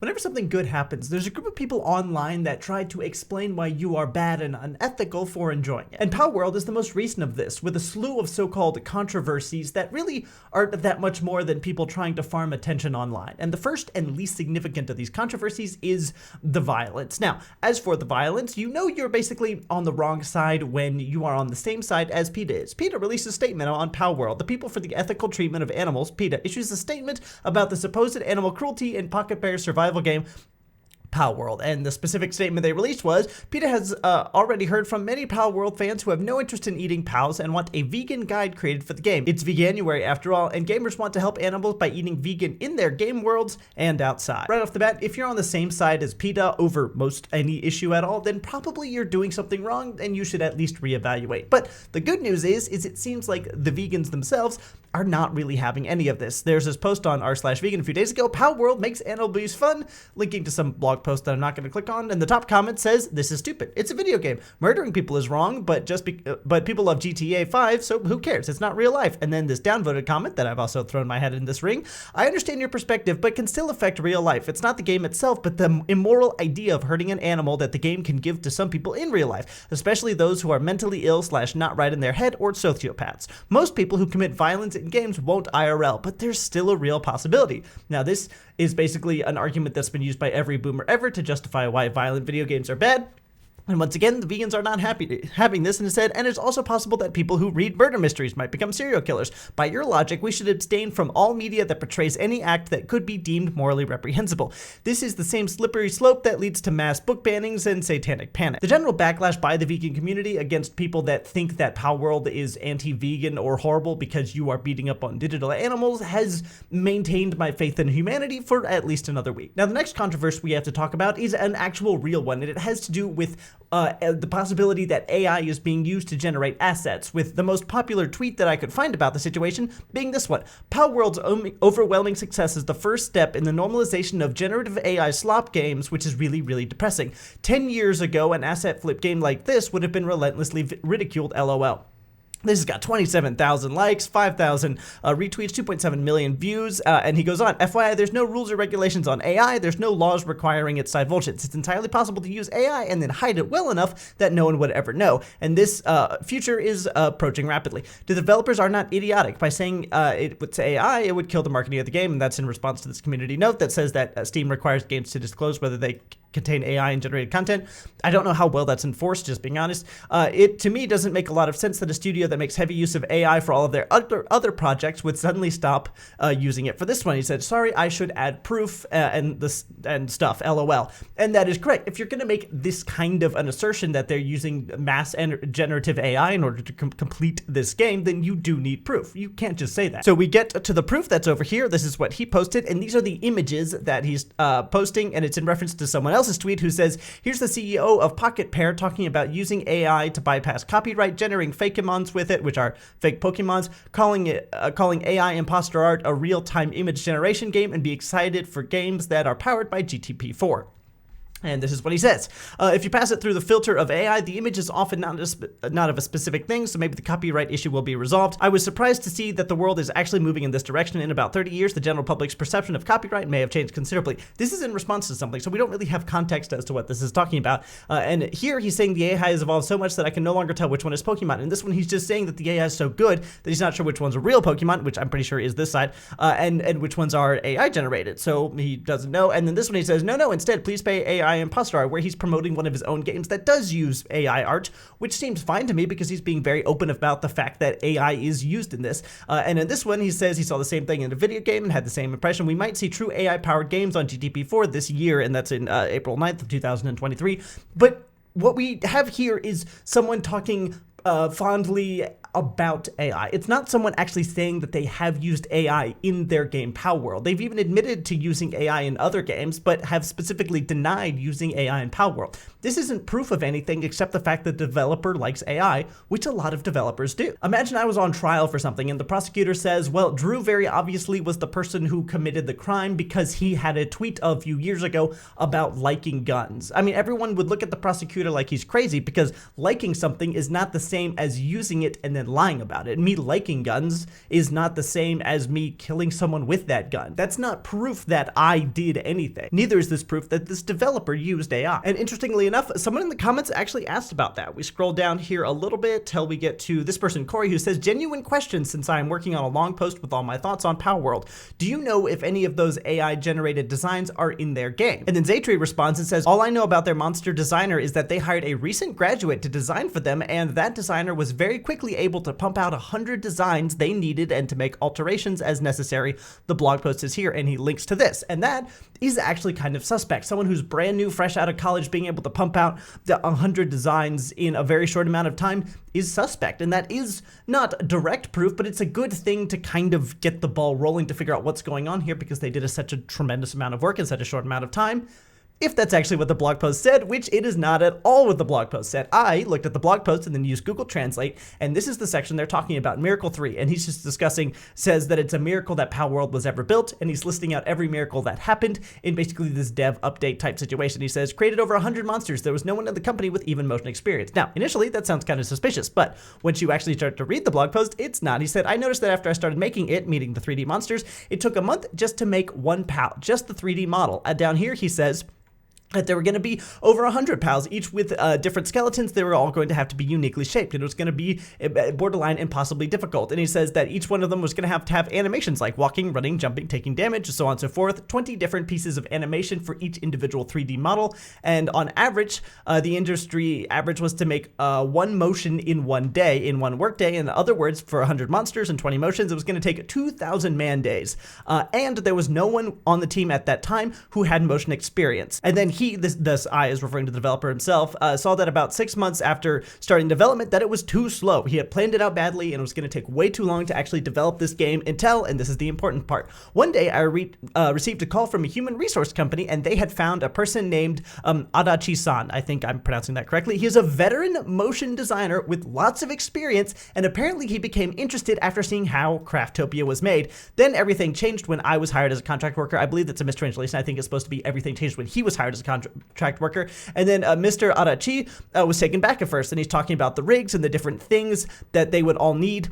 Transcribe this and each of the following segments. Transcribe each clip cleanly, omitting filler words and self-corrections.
Whenever something good happens, there's a group of people online that try to explain why you are bad and unethical for enjoying it. And Palworld is the most recent of this, with a slew of so-called controversies that really aren't that much more than people trying to farm attention online. And the first and least significant of these controversies is the violence. Now, as for the violence, you know you're basically on the wrong side when you are on the same side as PETA is. PETA released a statement on Palworld. The People for the Ethical Treatment of Animals, PETA, issues a statement about the supposed animal cruelty in Pocket Bear's survival game Palworld, and the specific statement they released was, PETA has already heard from many Palworld fans who have no interest in eating pals and want a vegan guide created for the game. It's Veganuary after all, and gamers want to help animals by eating vegan in their game worlds and outside. Right off the bat, if you're on the same side as PETA over most any issue at all, then probably you're doing something wrong and you should at least reevaluate. But the good news is it seems like the vegans themselves are not really having any of this. There's this post on r/vegan a few days ago, Palworld makes animal abuse fun, linking to some blog post that I'm not going to click on, and the top comment says, "This is stupid. It's a video game. Murdering people is wrong, but people love GTA 5, so who cares? It's not real life." And then this downvoted comment that I've also thrown my head in this ring, "I understand your perspective, but can still affect real life. It's not the game itself, but the immoral idea of hurting an animal that the game can give to some people in real life, especially those who are mentally ill / not right in their head or sociopaths. Most people who commit violence in games won't IRL, but there's still a real possibility." Now, this is basically an argument that's been used by every boomer ever to justify why violent video games are bad. And once again, the vegans are not happy having this, and it said, and it's also possible that people who read murder mysteries might become serial killers. By your logic, we should abstain from all media that portrays any act that could be deemed morally reprehensible. This is the same slippery slope that leads to mass book bannings and satanic panic. The general backlash by the vegan community against people that think that Palworld is anti-vegan or horrible because you are beating up on digital animals has maintained my faith in humanity for at least another week. Now, the next controversy we have to talk about is an actual real one, and it has to do with the possibility that AI is being used to generate assets, with the most popular tweet that I could find about the situation being this one. Palworld's overwhelming success is the first step in the normalization of generative AI slop games, which is really, really depressing. 10 years ago, an asset flip game like this would have been relentlessly ridiculed, LOL. This has got 27,000 likes, 5,000 retweets, 2.7 million views, and he goes on, FYI, there's no rules or regulations on AI, there's no laws requiring its divulgence. It's entirely possible to use AI and then hide it well enough that no one would ever know, and this future is approaching rapidly. The developers are not idiotic. By saying it's AI, it would kill the marketing of the game, and that's in response to this community note that says that Steam requires games to disclose whether they contain AI and generated content. I don't know how well that's enforced, just being honest. It, to me, doesn't make a lot of sense that a studio that makes heavy use of AI for all of their other projects would suddenly stop using it for this one. He said, sorry, I should add proof and stuff, LOL. And that is correct. If you're going to make this kind of an assertion that they're using mass and generative AI in order to complete this game, then you do need proof. You can't just say that. So we get to the proof that's over here. This is what he posted, and these are the images that he's posting, and it's in reference to someone else's tweet who says, here's the CEO of Pocket Pear talking about using AI to bypass copyright, generating fakemons with it, which are fake Pokemons, calling AI imposter art a real-time image generation game, and be excited for games that are powered by GTP4. And this is what he says. If you pass it through the filter of AI, the image is often not of a specific thing, so maybe the copyright issue will be resolved. I was surprised to see that the world is actually moving in this direction. In about 30 years, the general public's perception of copyright may have changed considerably. This is in response to something, so we don't really have context as to what this is talking about. And here he's saying the AI has evolved so much that I can no longer tell which one is Pokemon. And this one, he's just saying that the AI is so good that he's not sure which one's a real Pokemon, which I'm pretty sure is this side, and which ones are AI generated. So he doesn't know. And then this one, he says, no, instead, please pay AI imposter art, where he's promoting one of his own games that does use AI art, which seems fine to me because he's being very open about the fact that AI is used in this. And in this one, he says he saw the same thing in a video game and had the same impression. We might see true AI-powered games on GTP4 this year, and that's in April 9th of 2023. But what we have here is someone talking fondly about AI. It's not someone actually saying that they have used AI in their game Palworld. They've even admitted to using AI in other games, but have specifically denied using AI in Palworld. This isn't proof of anything except the fact that the developer likes AI, which a lot of developers do. Imagine I was on trial for something and the prosecutor says, well, Drew very obviously was the person who committed the crime because he had a tweet a few years ago about liking guns. I mean, everyone would look at the prosecutor like he's crazy because liking something is not the same as using it and then lying about it. Me liking guns is not the same as me killing someone with that gun. That's not proof that I did anything. Neither is this proof that this developer used AI. And interestingly enough, someone in the comments actually asked about that. We scroll down here a little bit till we get to this person, Corey, who says, genuine question since I am working on a long post with all my thoughts on Palworld. Do you know if any of those AI generated designs are in their game? And then Zaytree responds and says, all I know about their monster designer is that they hired a recent graduate to design for them, and that designer was very quickly able to pump out 100 designs they needed and to make alterations as necessary. The blog post is here and he links to this, and that is actually kind of suspect. Someone who's brand new, fresh out of college, being able to pump out the 100 designs in a very short amount of time is suspect. And that is not direct proof, but it's a good thing to kind of get the ball rolling to figure out what's going on here, because they did such a tremendous amount of work in such a short amount of time. If that's actually what the blog post said, which it is not at all what the blog post said. I looked at the blog post and then used Google Translate, and this is the section they're talking about, Miracle 3, and he's just discussing, says that it's a miracle that Palworld was ever built, and he's listing out every miracle that happened in basically this dev update type situation. He says, created over 100 monsters. There was no one in the company with even motion experience. Now, initially, that sounds kind of suspicious, but once you actually start to read the blog post, it's not. He said, I noticed that after I started making it, meeting the 3D monsters, it took a month just to make one PAL, just the 3D model. Down here, he says that there were going to be over 100 pals, each with different skeletons. They were all going to have to be uniquely shaped, and it was going to be borderline impossibly difficult. And he says that each one of them was going to have animations like walking, running, jumping, taking damage, so on and so forth. 20 different pieces of animation for each individual 3D model. And on average, the industry average was to make one motion in one day, in one workday. In other words, for 100 monsters and 20 motions, it was going to take 2,000 man days. And there was no one on the team at that time who had motion experience. And then this I is referring to the developer himself, saw that about 6 months after starting development that it was too slow. He had planned it out badly and it was going to take way too long to actually develop this game until, and this is the important part, one day I received a call from a human resource company, and they had found a person named Adachi-san. I think I'm pronouncing that correctly. He is a veteran motion designer with lots of experience, and apparently he became interested after seeing how Craftopia was made. Then everything changed when I was hired as a contract worker. I believe that's a mistranslation. I think it's supposed to be everything changed when he was hired as a contract worker. And then Mr. Adachi was taken back at first, and he's talking about the rigs and the different things that they would all need.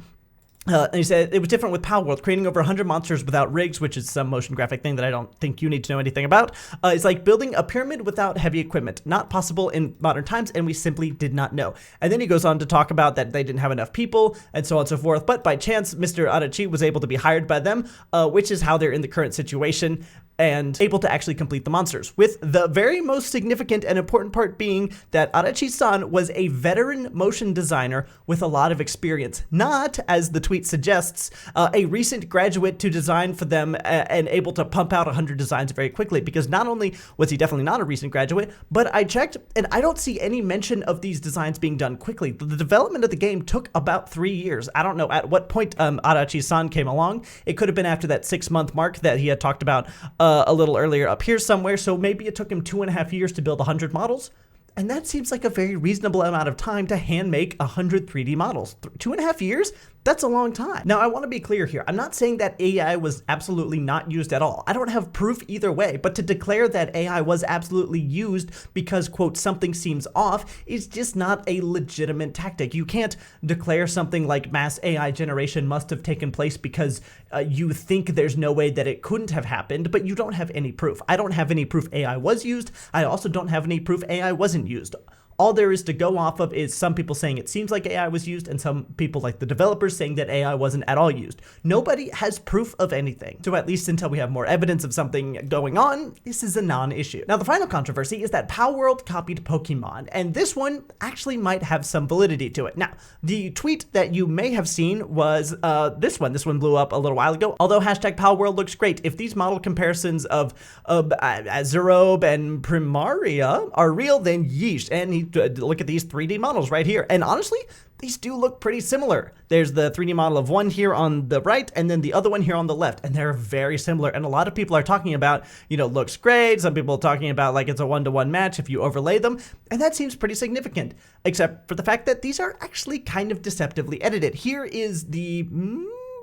And he said it was different with Palworld, creating over 100 monsters without rigs, which is some motion graphic thing that I don't think you need to know anything about. It's like building a pyramid without heavy equipment. Not possible in modern times, and we simply did not know. And then he goes on to talk about that they didn't have enough people, and so on and so forth. But by chance, Mr. Adachi was able to be hired by them, which is how they're in the current situation, and able to actually complete the monsters, with the very most significant and important part being that Adachi-san was a veteran motion designer with a lot of experience, not, as the tweet suggests, a recent graduate to design for them and able to pump out 100 designs very quickly, because not only was he definitely not a recent graduate, but I checked and I don't see any mention of these designs being done quickly. The development of the game took about 3 years. I don't know at what point Adachi-san came along. It could have been after that 6-month mark that he had talked about a little earlier up here somewhere, so maybe it took him 2.5 years to build 100 models. And that seems like a very reasonable amount of time to hand make 100 3D models. 2.5 years? That's a long time. Now, I want to be clear here. I'm not saying that AI was absolutely not used at all. I don't have proof either way, but to declare that AI was absolutely used because, quote, something seems off is just not a legitimate tactic. You can't declare something like mass AI generation must have taken place because you think there's no way that it couldn't have happened, but you don't have any proof. I don't have any proof AI was used. I also don't have any proof AI wasn't used. All there is to go off of is some people saying it seems like AI was used, and some people like the developers saying that AI wasn't at all used. Nobody has proof of anything. So at least until we have more evidence of something going on, this is a non-issue. Now, the final controversy is that Palworld copied Pokemon, and this one actually might have some validity to it. Now, the tweet that you may have seen was this one. This one blew up a little while ago. Although hashtag Palworld looks great, if these model comparisons of Azurobe and Primaria are real, then yeesh. And he look at these 3D models right here. And honestly, these do look pretty similar. There's the 3D model of one here on the right, and then the other one here on the left, and they're very similar. And a lot of people are talking about, looks great. Some people are talking about like it's a 1-to-1 match if you overlay them, and that seems pretty significant, except for the fact that these are actually kind of deceptively edited. Here is the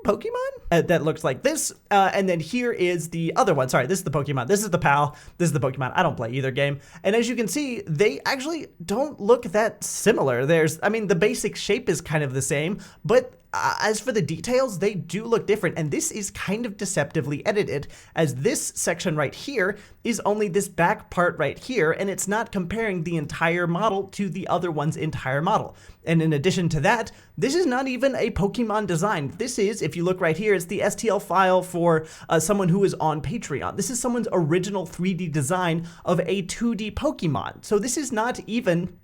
Pokemon that looks like this. And then here is the other one. Sorry, this is the Pokemon. This is the Pal. This is the Pokemon. I don't play either game. And as you can see, they actually don't look that similar. I mean, the basic shape is kind of the same, but as for the details, they do look different, and this is kind of deceptively edited, as this section right here is only this back part right here, and it's not comparing the entire model to the other one's entire model. And in addition to that, this is not even a Pokemon design. This is, if you look right here, it's the STL file for someone who is on Patreon. This is someone's original 3D design of a 2D Pokemon. So this is not even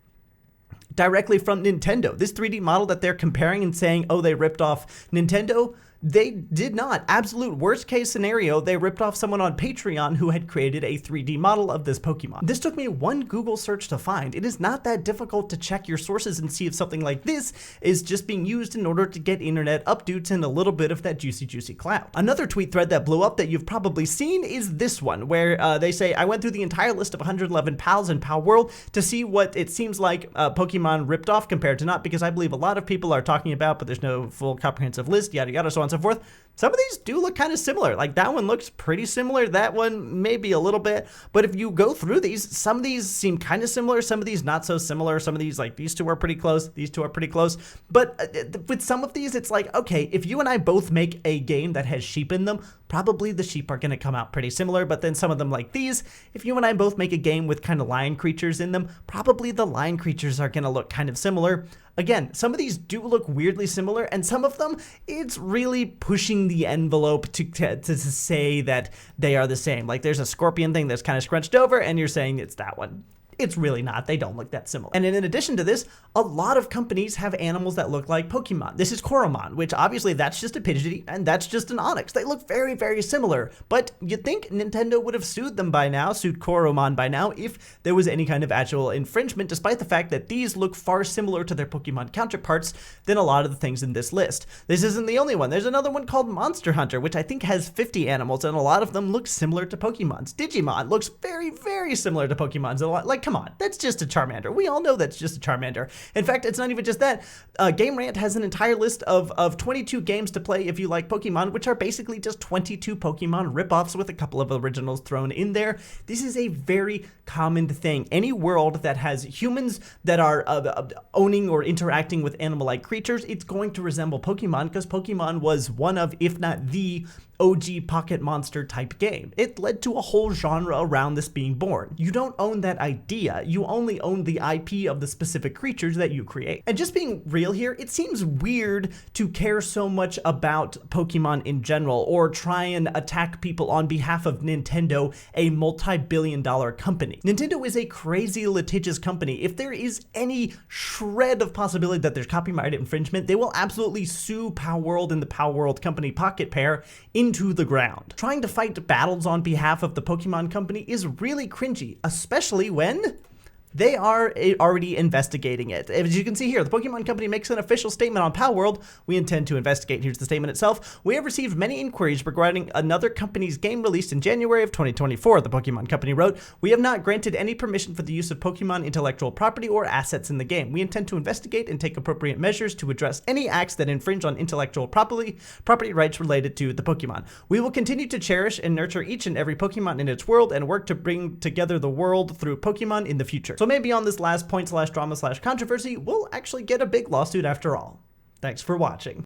directly from Nintendo. This 3D model that they're comparing and saying, oh, they ripped off Nintendo, they did not. Absolute worst case scenario, they ripped off someone on Patreon who had created a 3D model of this Pokemon. This took me one Google search to find. It is not that difficult to check your sources and see if something like this is just being used in order to get internet updates and a little bit of that juicy clout. Another tweet thread that blew up that you've probably seen is this one, where they say, I went through the entire list of 111 pals in Palworld to see what it seems like Pokemon ripped off compared to not, because I believe a lot of people are talking about, but there's no full comprehensive list, yada yada, so on and so forth. Some of these do look kind of similar. Like that one looks pretty similar. That one maybe a little bit. But if you go through these, some of these seem kind of similar. Some of these not so similar. Some of these, like these two are pretty close. These two are pretty close. But with some of these, it's like, okay, if you and I both make a game that has sheep in them, probably the sheep are going to come out pretty similar. But then some of them like these, if you and I both make a game with kind of lion creatures in them, probably the lion creatures are going to look kind of similar. Again, some of these do look weirdly similar, and some of them, it's really pushing the envelope to say that they are the same. Like there's a scorpion thing that's kind of scrunched over, and you're saying it's that one. It's really not. They don't look that similar. And in addition to this, a lot of companies have animals that look like Pokemon. This is Koromon, which obviously that's just a Pidgey, and that's just an Onix. They look very, very similar. But you'd think Nintendo would have sued them by now, sued Koromon by now, if there was any kind of actual infringement, despite the fact that these look far similar to their Pokemon counterparts than a lot of the things in this list. This isn't the only one. There's another one called Monster Hunter, which I think has 50 animals, and a lot of them look similar to Pokemon's. Digimon looks very, very similar to Pokemon's. Like, come on, that's just a Charmander. We all know that's just a Charmander. In fact, it's not even just that. Game Rant has an entire list of 22 games to play if you like Pokemon, which are basically just 22 Pokemon ripoffs with a couple of originals thrown in there. This is a very common thing. Any world that has humans that are owning or interacting with animal-like creatures, it's going to resemble Pokemon, because Pokemon was one of, if not the OG pocket monster type game. It led to a whole genre around this being born. You don't own that idea, you only own the IP of the specific creatures that you create. And just being real here, it seems weird to care so much about Pokemon in general, or try and attack people on behalf of Nintendo, a multi-billion-dollar company. Nintendo is a crazy litigious company. If there is any shred of possibility that there's copyright infringement, they will absolutely sue Palworld and the Palworld company Pocket Pair into the ground. Trying to fight battles on behalf of the Pokemon company is really cringy, especially when they are already investigating it. As you can see here, the Pokemon Company makes an official statement on Palworld. We intend to investigate. Here's the statement itself. We have received many inquiries regarding another company's game released in January of 2024, the Pokemon Company wrote. We have not granted any permission for the use of Pokemon intellectual property or assets in the game. We intend to investigate and take appropriate measures to address any acts that infringe on intellectual property rights related to the Pokemon. We will continue to cherish and nurture each and every Pokemon in its world and work to bring together the world through Pokemon in the future. So maybe on this last point / drama / controversy, we'll actually get a big lawsuit after all. Thanks for watching.